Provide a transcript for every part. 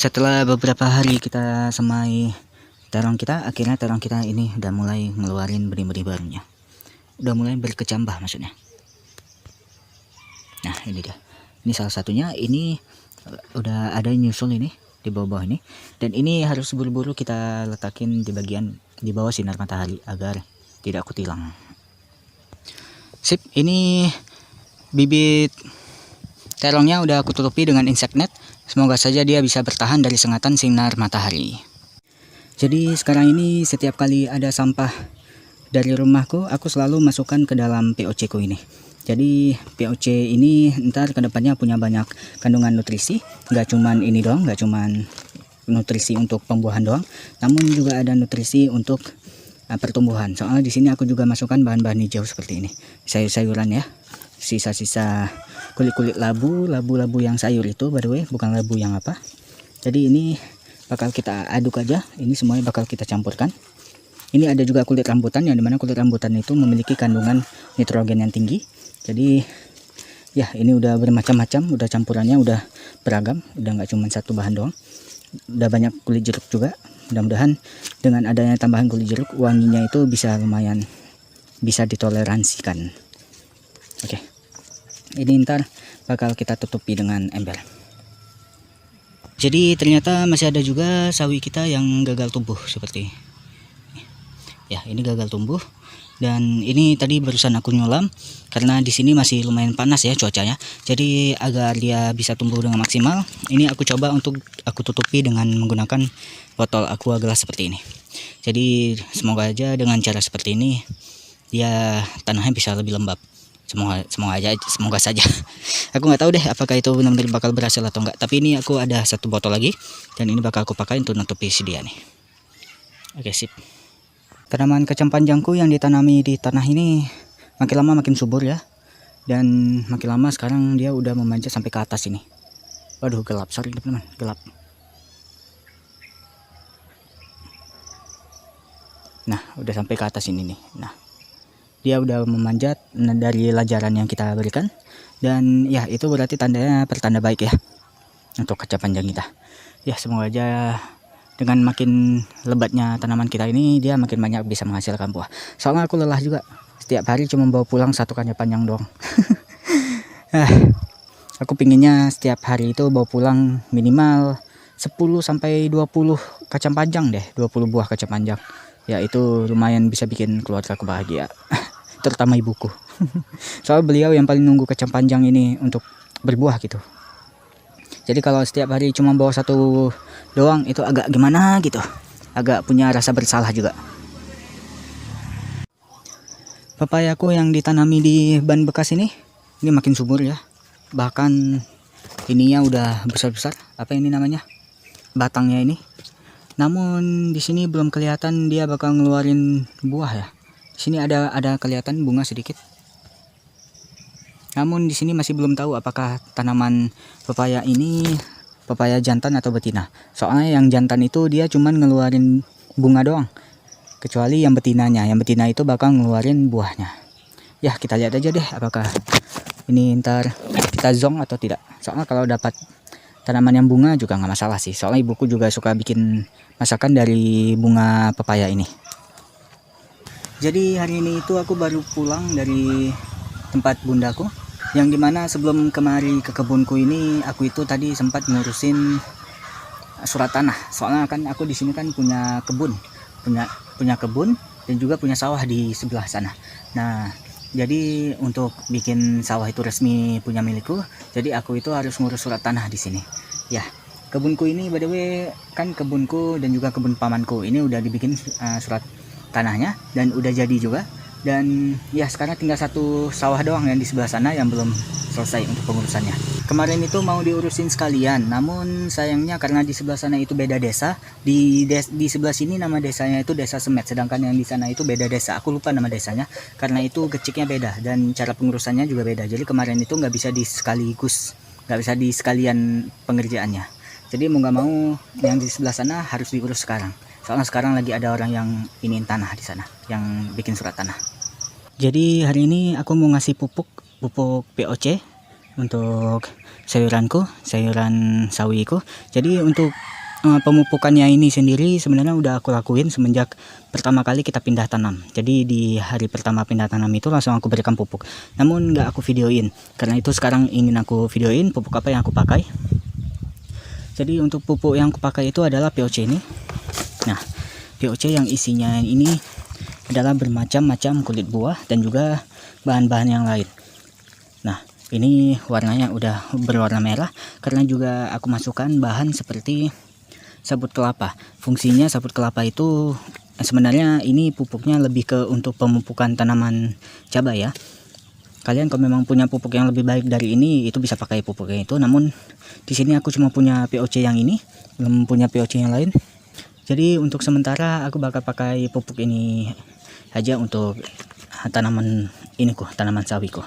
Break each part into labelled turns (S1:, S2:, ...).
S1: Setelah beberapa hari kita semai terong kita, akhirnya terong kita ini udah mulai ngeluarin benih-benih barunya. Udah mulai berkecambah maksudnya. Nah, ini dia. Ini salah satunya, ini udah ada nyusul ini di bawah-bawah ini. Dan ini harus buru-buru kita letakin di bagian di bawah sinar matahari agar tidak kutilang. Sip, ini bibit terongnya udah aku tutupi dengan insect net. Semoga saja dia bisa bertahan dari sengatan sinar matahari. Jadi sekarang ini setiap kali ada sampah dari rumahku, aku selalu masukkan ke dalam POC ku ini. Jadi POC ini ntar kedepannya punya banyak kandungan nutrisi. Nggak cuman ini doang, nggak cuman nutrisi untuk pembuahan doang, namun juga ada nutrisi untuk pertumbuhan. Soalnya di sini aku juga masukkan bahan-bahan hijau seperti ini, sayur-sayuran ya, sisa-sisa kulit-kulit labu yang sayur itu, by the way, bukan labu yang apa. Jadi ini bakal kita aduk aja, ini semuanya bakal kita campurkan. Ini ada juga kulit rambutan, yang dimana kulit rambutan itu memiliki kandungan nitrogen yang tinggi. Jadi ya ini udah bermacam-macam, udah campurannya udah beragam, udah nggak cuma satu bahan doang. Udah banyak kulit jeruk juga. Mudah-mudahan dengan adanya tambahan kulit jeruk, wanginya itu bisa lumayan bisa ditoleransikan. Oke, ini ntar bakal kita tutupi dengan ember. Jadi ternyata masih ada juga sawi kita yang gagal tumbuh seperti ya, ini gagal tumbuh. Dan ini tadi barusan aku nyulam karena di sini masih lumayan panas ya cuacanya. Jadi agar dia bisa tumbuh dengan maksimal, ini aku coba untuk aku tutupi dengan menggunakan botol aqua gelas seperti ini. Jadi semoga aja dengan cara seperti ini dia tanahnya bisa lebih lembab. Semoga saja. Aku nggak tahu deh apakah itu benar-benar bakal berhasil atau enggak. Tapi ini aku ada satu botol lagi dan ini bakal aku pakai untuk nutupi si dia nih. Oke, sip. Tanaman kacang panjangku yang ditanami di tanah ini makin lama makin subur ya. Dan makin lama sekarang dia udah memanjat sampai ke atas ini. Waduh, gelap, sorry teman-teman, gelap. Nah, udah sampai ke atas ini nih. Nah, dia udah memanjat dari lajaran yang kita berikan. Dan ya itu berarti tandanya pertanda baik ya untuk kacang panjang kita. Ya semoga aja dengan makin lebatnya tanaman kita ini dia makin banyak bisa menghasilkan buah. Soalnya aku lelah juga, setiap hari cuma bawa pulang satu kacang panjang doang. Aku pinginnya setiap hari itu bawa pulang minimal 10 sampai 20 kacang panjang deh, 20 buah kacang panjang. Ya itu lumayan bisa bikin keluarga aku bahagia. Terutama ibuku. Soalnya beliau yang paling nunggu kacang panjang ini untuk berbuah gitu. Jadi kalau setiap hari cuma bawa satu doang itu agak gimana gitu, agak punya rasa bersalah juga. Papayaku yang ditanami di ban bekas ini makin subur ya. Bahkan ininya udah besar-besar, apa ini namanya, batangnya ini. Namun di sini belum kelihatan dia bakal ngeluarin buah ya. Di sini ada kelihatan bunga sedikit. Namun di sini masih belum tahu apakah tanaman pepaya ini pepaya jantan atau betina. Soalnya yang jantan itu dia cuman ngeluarin bunga doang. Kecuali yang betinanya, yang betina itu bakal ngeluarin buahnya. Ya kita lihat aja deh apakah ini ntar kita zong atau tidak. Soalnya kalau dapat tanaman yang bunga juga nggak masalah sih. Soalnya ibuku juga suka bikin masakan dari bunga pepaya ini. Jadi hari ini itu aku baru pulang dari tempat bundaku, yang dimana sebelum kemari ke kebunku ini aku itu tadi sempat ngurusin surat tanah. Soalnya kan aku di sini kan punya kebun dan juga punya sawah di sebelah sana. Nah jadi untuk bikin sawah itu resmi punya milikku, jadi aku itu harus ngurus surat tanah di sini. Ya kebunku ini by the way kan kebunku dan juga kebun pamanku ini udah dibikin surat tanahnya dan udah jadi juga. Dan ya sekarang tinggal satu sawah doang yang di sebelah sana yang belum selesai untuk pengurusannya. Kemarin itu mau diurusin sekalian, namun sayangnya karena di sebelah sana itu beda desa, di sebelah sini nama desanya itu Desa Semet, sedangkan yang di sana itu beda desa. Aku lupa nama desanya karena itu geciknya beda dan cara pengurusannya juga beda. Jadi kemarin itu nggak bisa di sekalian pengerjaannya. Jadi mau nggak mau yang di sebelah sana harus diurus sekarang. Soalnya sekarang lagi ada orang yang iniin tanah di sana, yang bikin surat tanah. Jadi hari ini aku mau ngasih pupuk POC untuk sayuran sawiku. Jadi untuk pemupukannya ini sendiri sebenarnya udah aku lakuin semenjak pertama kali kita pindah tanam. Jadi di hari pertama pindah tanam itu langsung aku berikan pupuk, namun nggak aku videoin. Karena itu sekarang ingin aku videoin pupuk apa yang aku pakai. Jadi untuk pupuk yang aku pakai itu adalah POC ini. Nah, POC yang isinya ini adalah bermacam-macam kulit buah dan juga bahan-bahan yang lain. Nah, ini warnanya udah berwarna merah karena juga aku masukkan bahan seperti sabut kelapa. Fungsinya sabut kelapa itu sebenarnya ini pupuknya lebih ke untuk pemupukan tanaman cabai ya. Kalian kalau memang punya pupuk yang lebih baik dari ini, itu bisa pakai pupuknya itu. Namun di sini aku cuma punya POC yang ini, belum punya POC yang lain. Jadi untuk sementara aku bakal pakai pupuk ini aja untuk tanaman ini tanaman sawiku.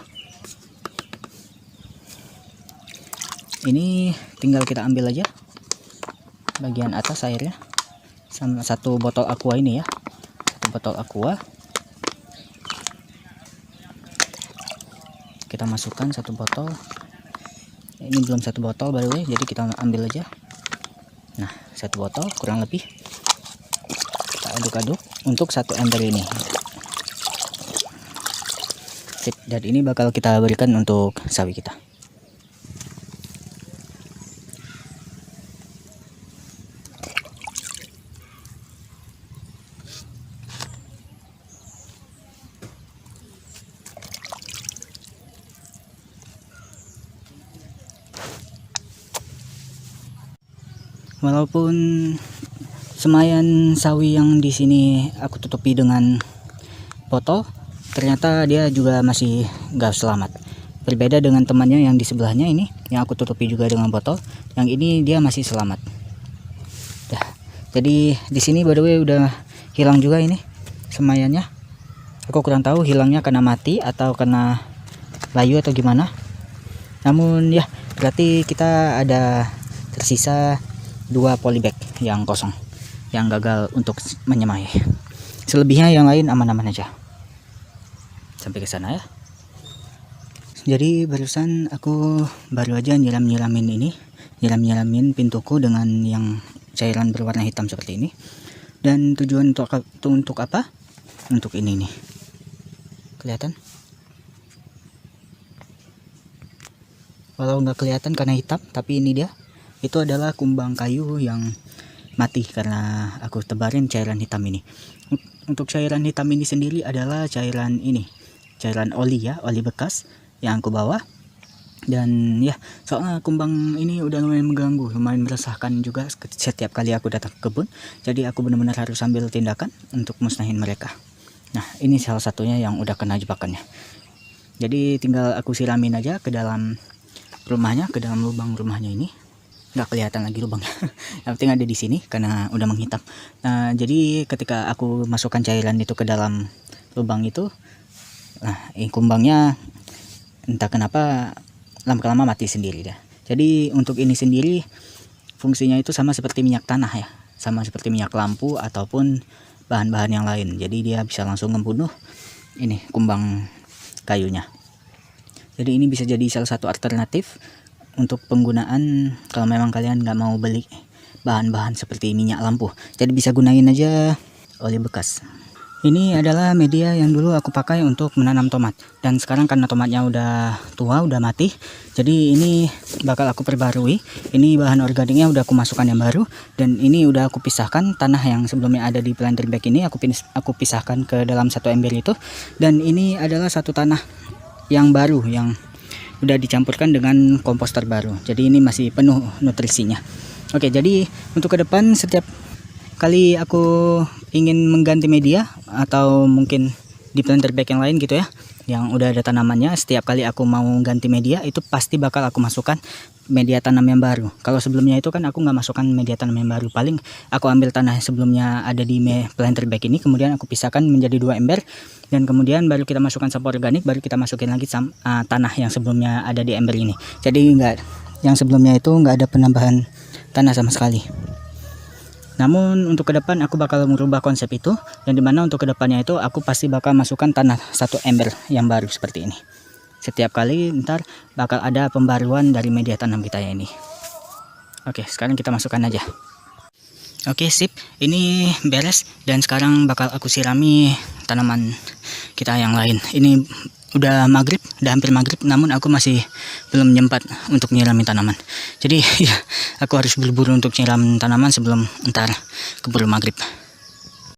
S1: Ini tinggal kita ambil aja bagian atas airnya sama satu botol aqua ini ya, satu botol aqua kita masukkan satu botol. Ini belum satu botol by the way, jadi kita ambil aja. Nah, satu botol kurang lebih kita aduk-aduk untuk satu ember ini. Sip, dan ini bakal kita berikan untuk sawi kita. Walaupun semayan sawi yang di sini aku tutupi dengan botol, ternyata dia juga masih gak selamat. Berbeda dengan temannya yang di sebelahnya ini, yang aku tutupi juga dengan botol. Yang ini dia masih selamat. Dah. Jadi di sini by the way udah hilang juga ini semayannya. Aku kurang tahu hilangnya karena mati atau karena layu atau gimana. Namun ya berarti kita ada tersisa 2 polybag yang kosong, yang gagal untuk menyemai. Selebihnya yang lain aman-aman aja. Sampai ke sana ya. Jadi barusan aku baru aja nyiramin pintuku dengan yang cairan berwarna hitam seperti ini. Dan tujuan untuk apa? Untuk ini nih. Kelihatan? Walau nggak kelihatan karena hitam, tapi ini dia. Itu adalah kumbang kayu yang mati karena aku tebarin cairan hitam ini. Untuk cairan hitam ini sendiri adalah cairan ini, cairan oli ya, oli bekas yang aku bawa. Dan ya, soalnya kumbang ini udah lumayan mengganggu, lumayan meresahkan juga setiap kali aku datang ke kebun. Jadi aku benar-benar harus ambil tindakan untuk musnahin mereka. Nah, ini salah satunya yang udah kena jebakannya. Jadi tinggal aku siramin aja ke dalam rumahnya, ke dalam lubang rumahnya ini. Nggak kelihatan lagi lubangnya. Yang penting ada di sini karena udah menghitam. Nah, jadi ketika aku masukkan cairan itu ke dalam lubang itu, nah ini kumbangnya entah kenapa lama-lama mati sendiri dah. Jadi untuk ini sendiri fungsinya itu sama seperti minyak tanah ya, sama seperti minyak lampu ataupun bahan-bahan yang lain. Jadi dia bisa langsung membunuh ini kumbang kayunya. Jadi ini bisa jadi salah satu alternatif untuk penggunaan kalau memang kalian nggak mau beli bahan-bahan seperti minyak lampu. Jadi bisa gunain aja oli bekas. Ini adalah media yang dulu aku pakai untuk menanam tomat. Dan sekarang karena tomatnya udah tua, udah mati, jadi ini bakal aku perbarui. Ini bahan organiknya udah aku masukkan yang baru. Dan ini udah aku pisahkan tanah yang sebelumnya ada di planter bag ini. Aku pisahkan ke dalam satu ember itu. Dan ini adalah satu tanah yang baru yang udah dicampurkan dengan komposter baru. Jadi ini masih penuh nutrisinya. Oke, jadi untuk ke depan setiap kali aku ingin mengganti media atau mungkin di planter bag yang lain gitu ya, yang udah ada tanamannya, setiap kali aku mau ganti media itu pasti bakal aku masukkan media tanam yang baru. Kalau sebelumnya itu kan aku nggak masukkan media tanam yang baru, paling aku ambil tanah yang sebelumnya ada di planter bag ini, kemudian aku pisahkan menjadi 2 ember, dan kemudian baru kita masukkan sampah organik, baru kita masukin lagi tanah yang sebelumnya ada di ember ini. Jadi yang sebelumnya itu nggak ada penambahan tanah sama sekali. Namun untuk ke depan aku bakal merubah konsep itu, dan dimana untuk ke depannya itu aku pasti bakal masukkan tanah 1 ember yang baru seperti ini. setiap kali ntar bakal ada pembaruan dari media tanam kita ya ini. Oke, sekarang kita masukkan aja. Oke, sip, ini beres dan sekarang bakal aku sirami tanaman kita yang lain. Ini udah maghrib, udah hampir maghrib, namun aku masih belum nyempat untuk nyiramin tanaman. Jadi ya, aku harus buru-buru untuk nyiram tanaman sebelum ntar keburu maghrib.